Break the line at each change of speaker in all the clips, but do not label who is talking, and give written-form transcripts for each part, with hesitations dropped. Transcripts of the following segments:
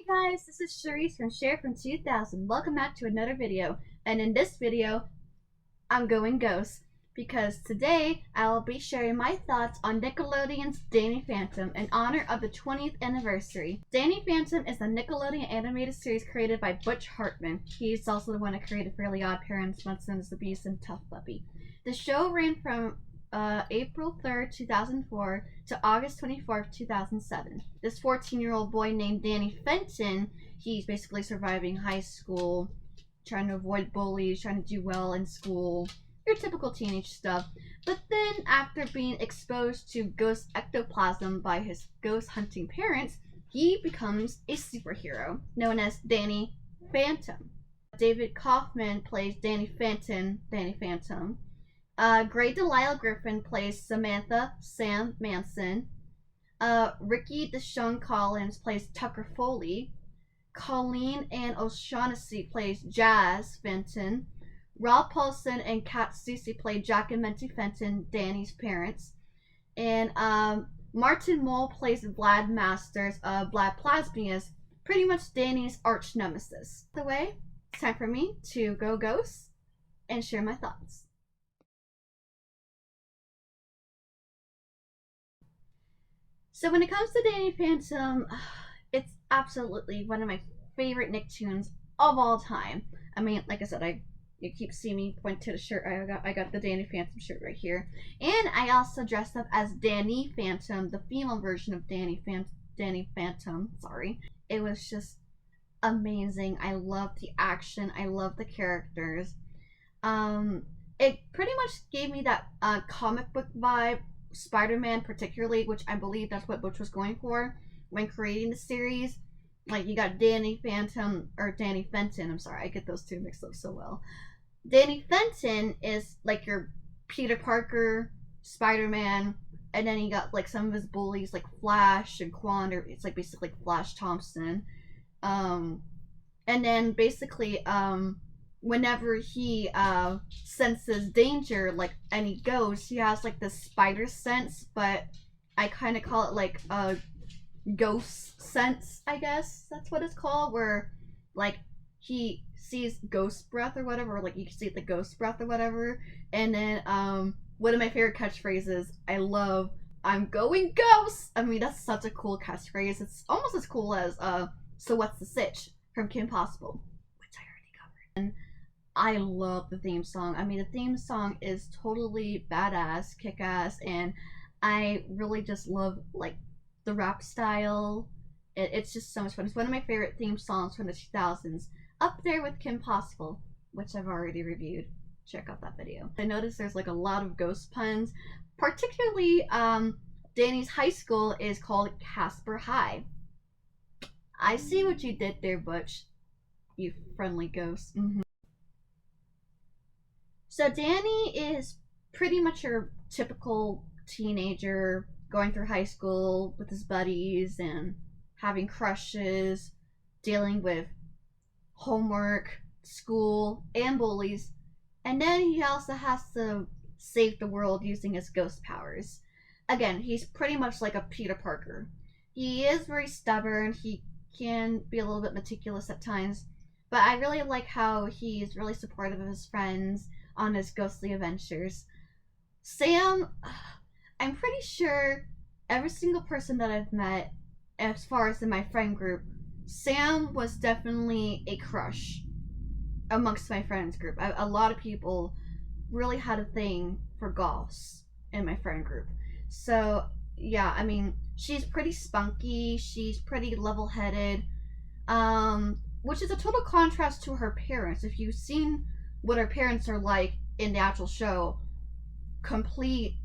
Hey guys, this is Cherise from Sher from 2000. Welcome back to another video. And in this video, I'm going ghost because today I'll be sharing my thoughts on Nickelodeon's Danny Phantom in honor of the 20th anniversary. Danny Phantom is a Nickelodeon animated series created by Butch Hartman. He's also the one that created Fairly Odd Parents, Munsters, the Beast, and Tough Puppy. The show ran from April 3rd, 2004 to August 24th, 2007. This 14-year-old boy named Danny Fenton, he's basically surviving high school, trying to avoid bullies, trying to do well in school, your typical teenage stuff. But then after being exposed to ghost ectoplasm by his ghost hunting parents, he becomes a superhero known as Danny Phantom. David Kaufman plays Danny Phantom. Gray Delisle Griffin plays Samantha Sam Manson. Ricky Deshawn Collins plays Tucker Foley. Colleen Ann O'Shaughnessy plays Jazz Fenton. Rob Paulson and Kat Susie play Jack and Minty Fenton, Danny's parents. And Martin Mull plays Vlad Masters. Vlad Plasmius, pretty much Danny's arch nemesis. By the way, it's time for me to go ghost and share my thoughts. So when it comes to Danny Phantom, it's absolutely one of my favorite Nicktoons of all time. I mean, like I said, you keep seeing me point to the shirt. I got the Danny Phantom shirt right here, and I also dressed up as Danny Phantom, the female version of Danny Phantom. Sorry, it was just amazing. I loved the action. I loved the characters. It pretty much gave me that comic book vibe. Spider-Man particularly, which I believe that's what Butch was going for when creating the series. Like, you got Danny Phantom, or Danny Fenton, I'm sorry, I get those two mixed up so well. Danny Fenton is like your Peter Parker, Spider-Man, and then you got like some of his bullies like Flash and Quandor. It's like basically like Flash Thompson. And then basically whenever he senses danger, like any ghost, he has like this spider sense, but I kind of call it like a ghost sense, I guess that's what it's called, where like he sees ghost breath or whatever, or like you can see the ghost breath or whatever. And then one of my favorite catchphrases, I love, "I'm going ghost." I mean, that's such a cool catchphrase. It's almost as cool as "So What's the Sitch" from Kim Possible, which I already covered. And I love the theme song. I mean, the theme song is totally badass, kick-ass, and I really just love like the rap style. It's just so much fun. It's one of my favorite theme songs from the 2000s, up there with Kim Possible, which I've already reviewed. Check out that video. I noticed there's like a lot of ghost puns, particularly Danny's high school is called Casper High. I see what you did there, Butch, you friendly ghost. So Danny is pretty much your typical teenager going through high school with his buddies and having crushes, dealing with homework, school, and bullies. And then he also has to save the world using his ghost powers. Again, he's pretty much like a Peter Parker. He is very stubborn. He can be a little bit meticulous at times. But I really like how he's really supportive of his friends on his ghostly adventures. Sam, I'm pretty sure every single person that I've met, as far as in my friend group, Sam was definitely a crush amongst my friends group. A lot of people really had a thing for goths in my friend group. So yeah, I mean, she's pretty spunky, she's pretty level-headed, which is a total contrast to her parents. If you've seen what her parents are like in the actual show, complete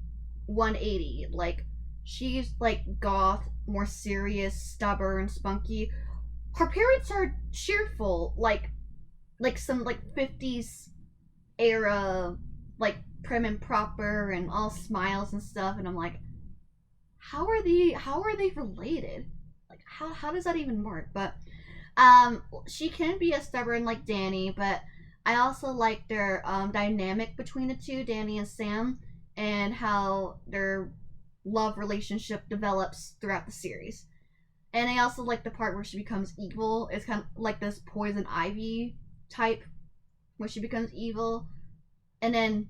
180. Like, she's like goth, more serious, stubborn, spunky. Her parents are cheerful, like some like 50s era, like prim and proper and all smiles and stuff. And I'm like, how are they related? Like, how does that even work? But she can be as stubborn like Danny, but I also like their dynamic between the two, Danny and Sam, and how their love relationship develops throughout the series. And I also like the part where she becomes evil. It's kind of like this poison ivy type where she becomes evil. And then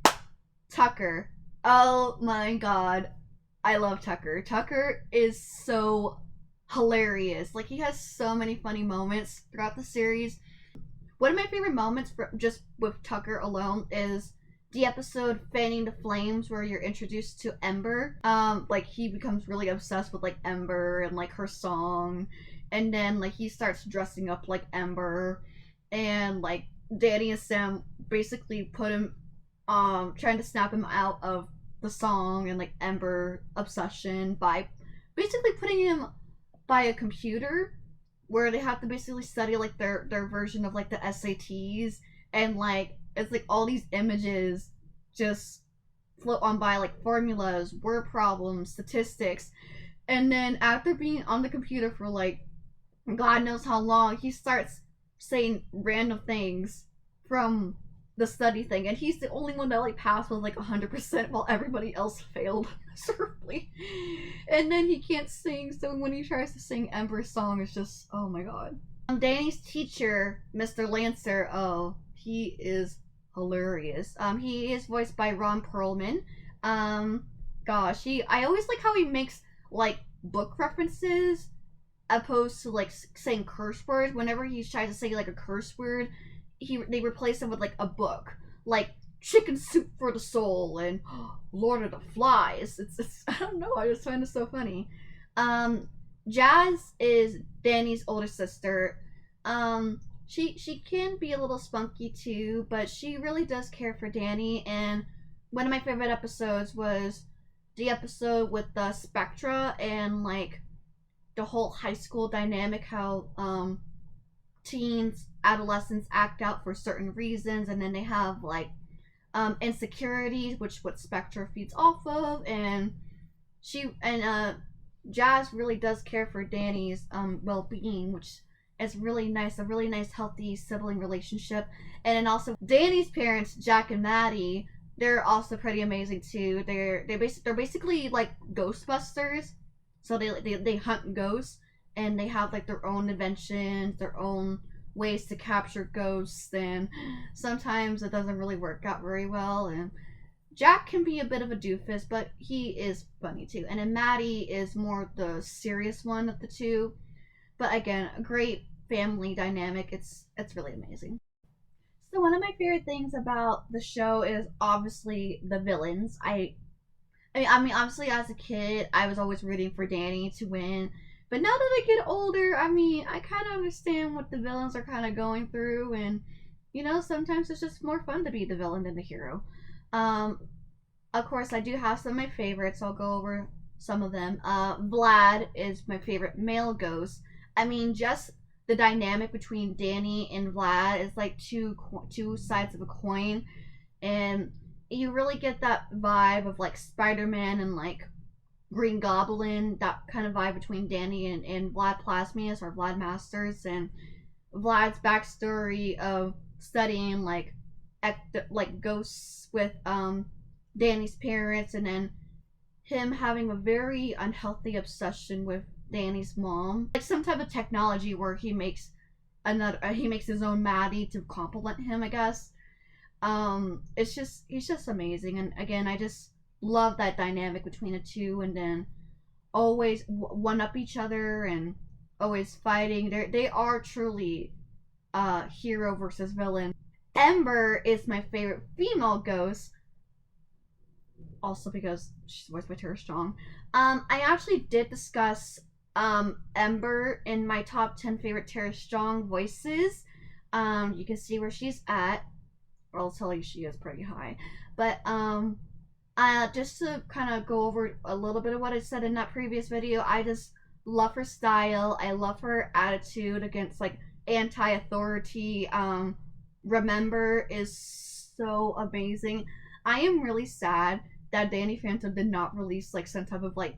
Tucker. Oh my god. I love Tucker. Tucker is so hilarious. Like, he has so many funny moments throughout the series. One of my favorite moments just with Tucker alone is the episode Fanning the Flames, where you're introduced to Ember. Like, he becomes really obsessed with like Ember and like her song, and then like he starts dressing up like Ember, and like Danny and Sam basically put him trying to snap him out of the song and like Ember obsession by basically putting him by a computer where they have to basically study like their version of like the SATs, and like it's like all these images just float on by, like formulas, word problems, statistics, and then after being on the computer for like God knows how long, he starts saying random things from the study thing, and he's the only one that like passed with like 100% while everybody else failed miserably. And then he can't sing, so when he tries to sing Ember's song, it's just, oh my god. Danny's teacher, Mr. Lancer, oh, he is hilarious. He is voiced by Ron Perlman. Gosh, I always like how he makes like book references opposed to like saying curse words. Whenever he tries to say like a curse word, they replace him with like a book, like Chicken Soup for the Soul and Lord of the Flies. It's I don't know, I just find it so funny. Jazz is Danny's older sister. She can be a little spunky too, but she really does care for Danny. And one of my favorite episodes was the episode with the Spectra and like the whole high school dynamic, how teens, adolescents act out for certain reasons, and then they have like insecurities, which what Spectra feeds off of, and Jazz really does care for Danny's well-being, which is really nice, a really nice healthy sibling relationship. And then also Danny's parents, Jack and Maddie, they're also pretty amazing too. They're basically like Ghostbusters, so they hunt ghosts, and they have like their own inventions, their own ways to capture ghosts, and sometimes it doesn't really work out very well. And Jack can be a bit of a doofus, but he is funny too. And then Maddie is more the serious one of the two. But again, a great family dynamic. It's really amazing. So one of my favorite things about the show is obviously the villains. I mean, obviously, as a kid, I was always rooting for Danny to win. But now that I get older, I mean, I kind of understand what the villains are kind of going through. And, you know, sometimes it's just more fun to be the villain than the hero. Of course, I do have some of my favorites. I'll go over some of them. Vlad is my favorite male ghost. I mean, just the dynamic between Danny and Vlad is like two sides of a coin. And you really get that vibe of like Spider-Man and like Green Goblin, that kind of vibe between Danny and Vlad Plasmius or Vlad Masters, and Vlad's backstory of studying like ghosts with Danny's parents, and then him having a very unhealthy obsession with Danny's mom, like some type of technology where he makes his own Maddie to compliment him, I guess. He's just amazing, and again, I just love that dynamic between the two, and then always one up each other and always fighting. They are truly hero versus villain. Ember is my favorite female ghost, also because she's voiced by Tara Strong. I actually did discuss Ember in my top 10 favorite Tara Strong voices. You can see where she's at. I'll tell you she is pretty high. But just to kind of go over a little bit of what I said in that previous video, I just love her style. I love her attitude against like anti-authority. Remember is so amazing. I am really sad that Danny Phantom did not release like some type of like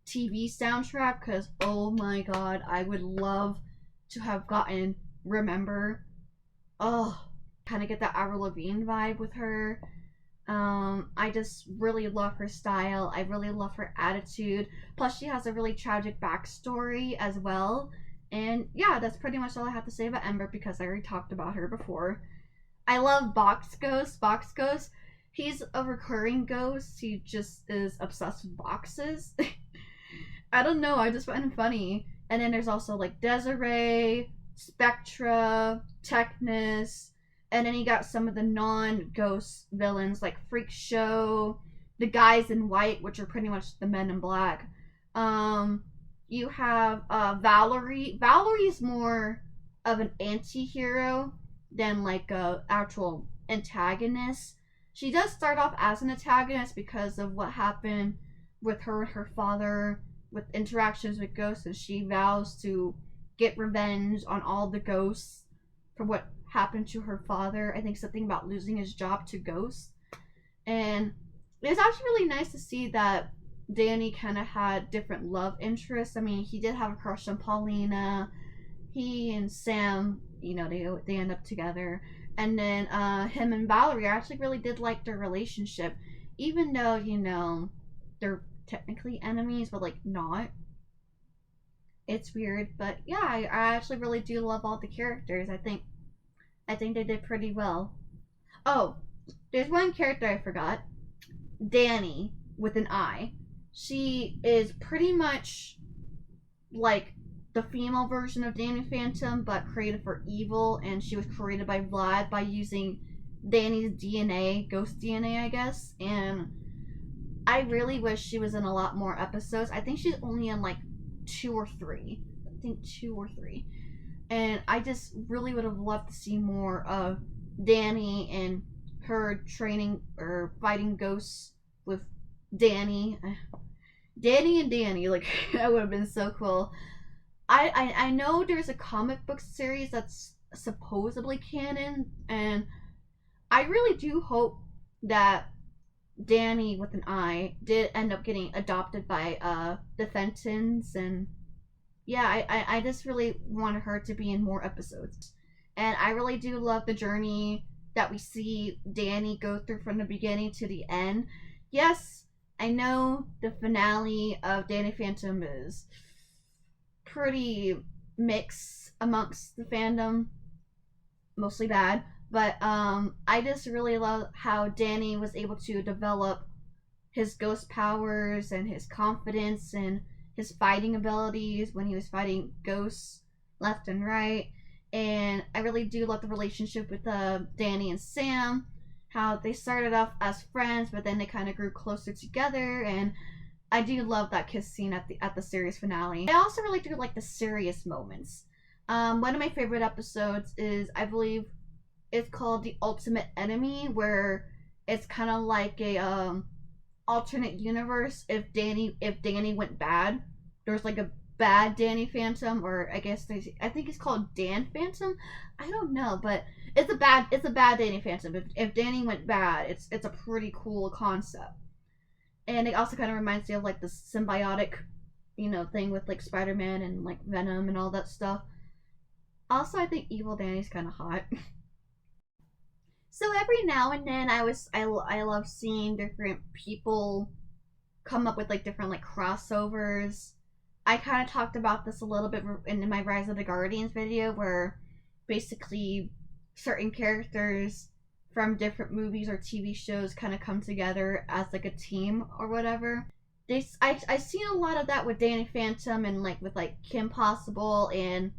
TV soundtrack, because oh my god, I would love to have gotten Remember. Oh, kind of get that Avril Lavigne vibe with her. I just really love her style. I really love her attitude. Plus, she has a really tragic backstory as well. And yeah, that's pretty much all I have to say about Ember because I already talked about her before. I love Box Ghost. Box Ghost, he's a recurring ghost. He just is obsessed with boxes. I don't know. I just find him funny. And then there's also like Desiree, Spectra, Technus, and then you got some of the non-ghost villains like Freak Show, the guys in white, which are pretty much the men in black. You have Valerie. Valerie's more of an anti-hero than like a actual antagonist. She does start off as an antagonist because of what happened with her and her father with interactions with ghosts, and she vows to get revenge on all the ghosts for what happened to her father. I think something about losing his job to ghosts. And it's actually really nice to see that Danny kind of had different love interests. I mean, he did have a crush on Paulina. He and Sam, you know, they end up together. And then him and Valerie, I actually really did like their relationship, even though, you know, they're technically enemies, but like not. It's weird, but yeah, I actually really do love all the characters. I think they did pretty well. Oh, there's one character I forgot. Danny with an I. She is pretty much like the female version of Danny Phantom, but created for evil, and she was created by Vlad by using Danny's DNA, ghost DNA, I guess. And I really wish she was in a lot more episodes. I think she's only in like 2 or 3. I think 2 or 3. And I just really would have loved to see more of Danny and her training or fighting ghosts with Danny. Danny and Danny, like, that would have been so cool. I know there's a comic book series that's supposedly canon, and I really do hope that Danny with an I did end up getting adopted by the Fentons, and yeah, I just really wanted her to be in more episodes. And I really do love the journey that we see Danny go through from the beginning to the end. Yes, I know the finale of Danny Phantom is pretty mixed amongst the fandom, mostly bad, but I just really love how Danny was able to develop his ghost powers and his confidence and his fighting abilities when he was fighting ghosts left and right. And I really do love the relationship with Danny and Sam, how they started off as friends, but then they kind of grew closer together. And I do love that kiss scene at the series finale. I also really do like the serious moments. One of my favorite episodes is, I believe it's called The Ultimate Enemy, where it's kind of like a alternate universe. If Danny went bad, there's like a bad Danny Phantom, or I think it's called Dan Phantom. I don't know, but it's a bad Danny Phantom. If Danny went bad, it's a pretty cool concept. And it also kind of reminds me of like the symbiotic, you know, thing with like Spider-Man and like Venom and all that stuff. Also, I think Evil Danny's kind of hot. So every now and then I love seeing different people come up with like different like crossovers. I kind of talked about this a little bit in my Rise of the Guardians video, where basically certain characters from different movies or TV shows kind of come together as like a team or whatever. I've seen a lot of that with Danny Phantom and like with like Kim Possible and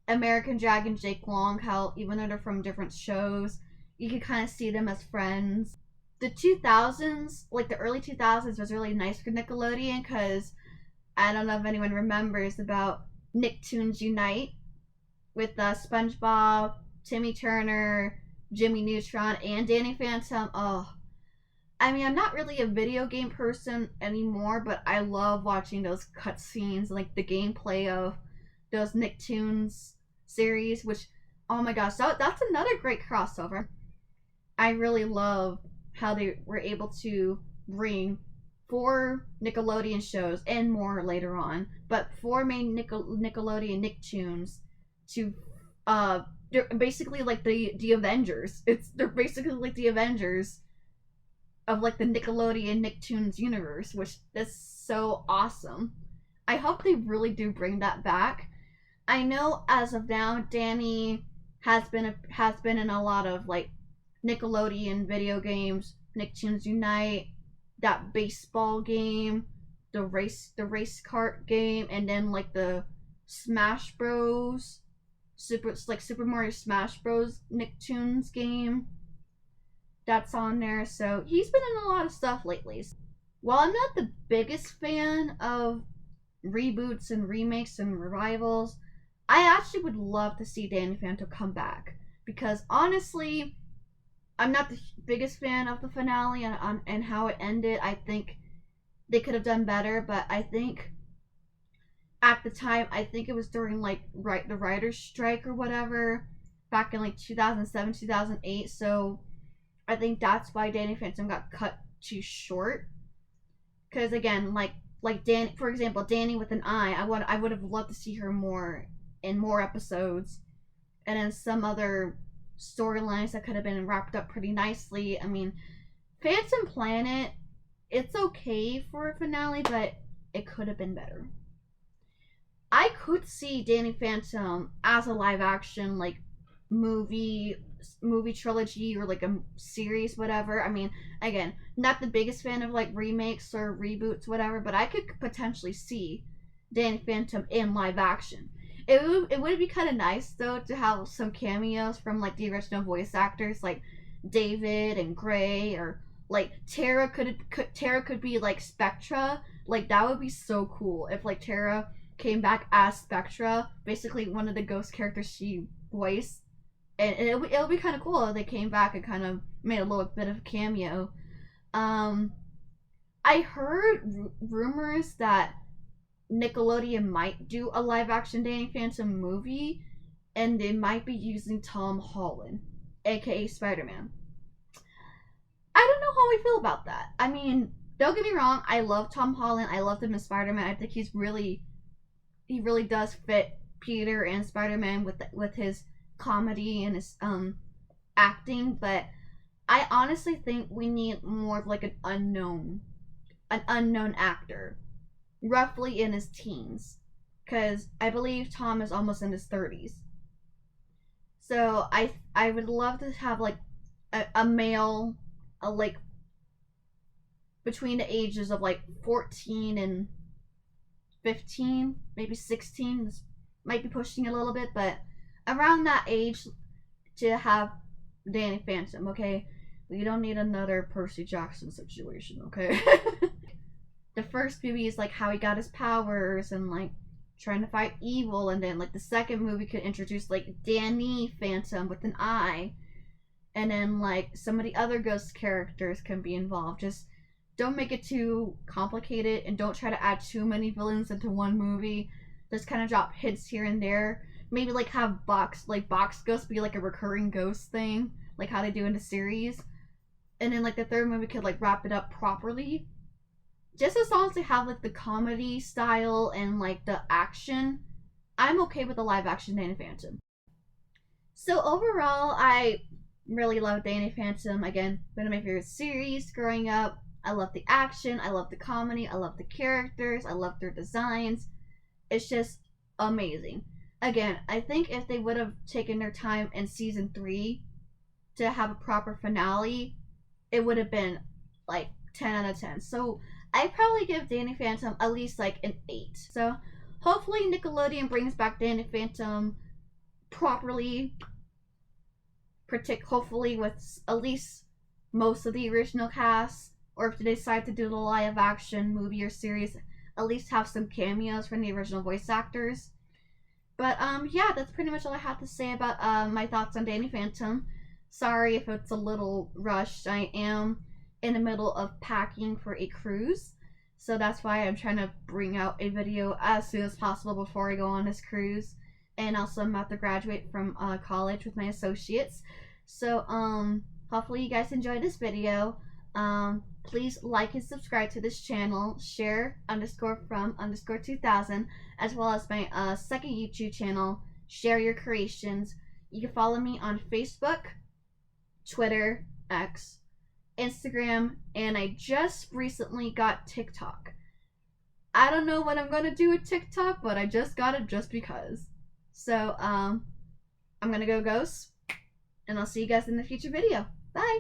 American Dragon Jake Long, how even though they're from different shows, you can kind of see them as friends. The 2000s, like the early 2000s, was really nice for Nickelodeon because I don't know if anyone remembers about Nicktoons Unite with SpongeBob, Timmy Turner, Jimmy Neutron, and Danny Phantom. Oh, I mean, I'm not really a video game person anymore, but I love watching those cutscenes, like the gameplay of those Nicktoons series, which, oh my gosh, that's another great crossover. I really love how they were able to bring 4 Nickelodeon shows and more later on, but 4 main Nickelodeon Nicktoons to they're basically like the Avengers. They're basically like the Avengers of like the Nickelodeon Nicktoons universe, which is so awesome. I hope they really do bring that back. I know as of now, Danny has been in a lot of like Nickelodeon video games, Nicktoons Unite, that baseball game, the race kart game, and then like the Smash Bros. Super Mario Smash Bros. Nicktoons game that's on there. So he's been in a lot of stuff lately. While I'm not the biggest fan of reboots and remakes and revivals, I actually would love to see Danny Phantom come back because honestly, I'm not the biggest fan of the finale and how it ended. I think they could have done better, but I think at the time, I think it was during like the writers' strike or whatever, back in like 2007, 2008. So I think that's why Danny Phantom got cut too short. Because again, like Danny, for example, Danny with an I would have loved to see her more in more episodes, and then some other storylines that could have been wrapped up pretty nicely. I mean, Phantom Planet, it's okay for a finale, but it could have been better. I could see Danny Phantom as a live action like movie trilogy or like a series, whatever. I mean, again, not the biggest fan of like remakes or reboots, whatever, but I could potentially see Danny Phantom in live action. It would be kind of nice though to have some cameos from like the original voice actors like David and Gray, or like Tara could be like Spectra. Like that would be so cool if like Tara came back as Spectra, basically one of the ghost characters she voiced. And it'll be kind of cool if they came back and kind of made a little bit of a cameo. I heard rumors that Nickelodeon might do a live action Danny Phantom movie, and they might be using Tom Holland, aka Spider-Man. I don't know how I feel about that. I mean, don't get me wrong, I love Tom Holland. I loved him as Spider-Man. I think he really does fit Peter and Spider-Man with his comedy and his acting, but I honestly think we need more of like an unknown actor, roughly in his teens, because I believe Tom is almost in his 30s. So I would love to have like a male, like between the ages of like 14 and 15, maybe 16. This might be pushing a little bit, but around that age to have Danny Phantom, okay? We don't need another Percy Jackson situation, okay? The first movie is like how he got his powers and like trying to fight evil, and then like the second movie could introduce like Danny Phantom with an I, and then like some of the other ghost characters can be involved. Just don't make it too complicated, and don't try to add too many villains into one movie. Just kind of drop hints here and there. Maybe like have box ghosts be like a recurring ghost thing, like how they do in the series. And then like the third movie could like wrap it up properly. Just as long as they have like the comedy style and like the action, I'm okay with the live action Danny Phantom. So overall, I really love Danny Phantom. Again, one of my favorite series growing up. I love the action, I love the comedy, I love the characters, I love their designs. It's just amazing. Again, I think if they would have taken their time in season 3 to have a proper finale, it would have been like 10 out of 10. So I'd probably give Danny Phantom at least like an 8. So hopefully Nickelodeon brings back Danny Phantom properly. Hopefully with at least most of the original cast. Or if they decide to do the live action movie or series, at least have some cameos from the original voice actors. But yeah, that's pretty much all I have to say about my thoughts on Danny Phantom. Sorry if it's a little rushed. I am in the middle of packing for a cruise, so that's why I'm trying to bring out a video as soon as possible before I go on this cruise. And also I'm about to graduate from college with my associates. So hopefully you guys enjoyed this video. Please like and subscribe to this channel, Sher_from_2000, as well as my second YouTube channel, Share Your Creations. You can follow me on Facebook, Twitter, X, Instagram, and I just recently got TikTok. I don't know what I'm gonna do with TikTok, but I just got it just because. So, I'm gonna go ghost, and I'll see you guys in the future video. Bye!